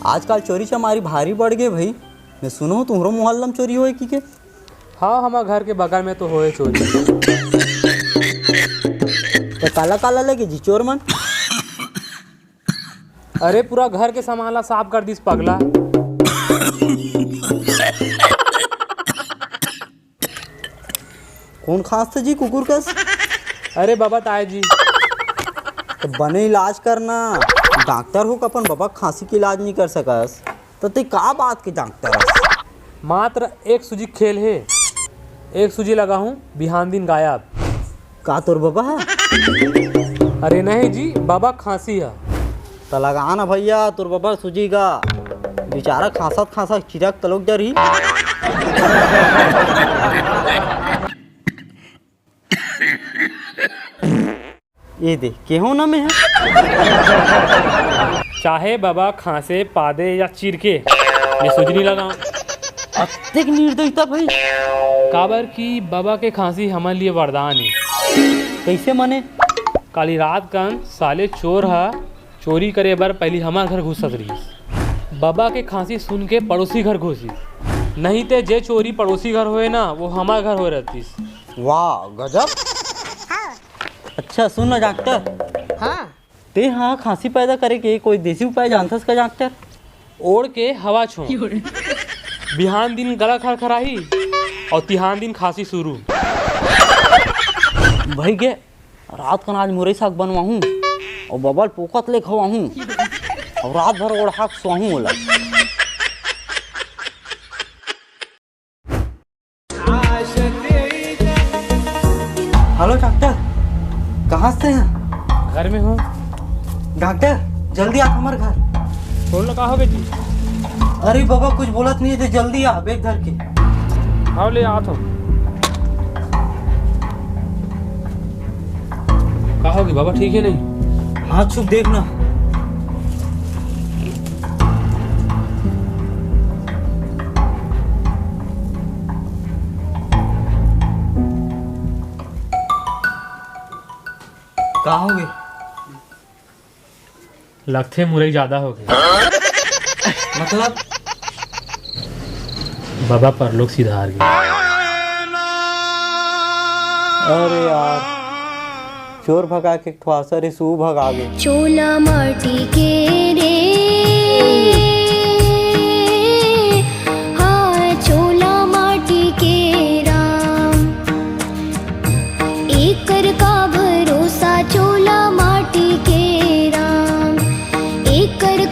आजकल चोरी चमारी भारी बढ़ गए भाई। मैं सुनो तुम्हारो मोहल्ला में चोरी होए की के? हाँ, हमारे घर के बगल में तो होए चोरी। तो काला काला लगे जी चोर मन? अरे पूरा घर के सामान साफ कर दिस पगला। कौन खास थे जी कुकुर कस? अरे बाबा ताए जी। तो बने इलाज करना। डॉक्टर हो अपन बाबा खांसी के इलाज नहीं कर सकस तो ते का बात के डॉक्टर? मात्र एक सूजी खेल है, एक सूजी लगा हूँ, बिहान दिन गायब। का तोर बाबा है? अरे नहीं जी, बाबा खांसी है। तो लगा ना भैया तोर बाबा सूझीगा। बेचारा खांसत खांसत चिरक तलोक डरी। ये देख केहो ना में है। चाहे बाबा खांसे पादे या चिरके, ये सूजी नहीं लगाऊं। अत्यधिक निर्दयता भाई। काबर की बाबा के खांसी हमारे लिए वरदान है। कैसे मने? काली रात कन साले चोर हा चोरी करे बर पहली हमारे घर घुसत रही। बाबा के खांसी सुन के पड़ोसी घर घुसी, नहीं ते जे चोरी पड़ोसी घर होए ना वो हमारे घर हो रहती। वाह गजब। अच्छा सुन ना डॉक्टर। हाँ ते हाँ खांसी पैदा करे के कोई देसी उपाय जानथस का डॉक्टर? ओढ़ के हवा छो, बिहान दिन गला खरखराही और तिहान दिन खांसी शुरू। भाई गे रात का आज मुरई साग बनवाहूँ और बबल पोकत ले खवाहूँ और रात भर ओढ़ा के सोहूँ ओला। हेलो डॉक्टर, कहाँ से हैं? घर में हूँ। डॉक्टर जल्दी आप हमारे घर। बोल लगा होगे जी। अरे बाबा कुछ बोलत नहीं है तो जल्दी आ बैग धर के। हाँ ले आ तो। कहा होगी बाबा ठीक है नहीं? हाँ चुप देखना। कहा हो गए? लगते मुरई ज्यादा हो गए। मतलब? बाबा परलोक सिधार गए। अरे यार चोर भगा के ठुआसा रे सू भगा गए। चोला माटी के रे हाँ चोला माटी के राम, एकर का भरोसा चोला माटी के राम, एकर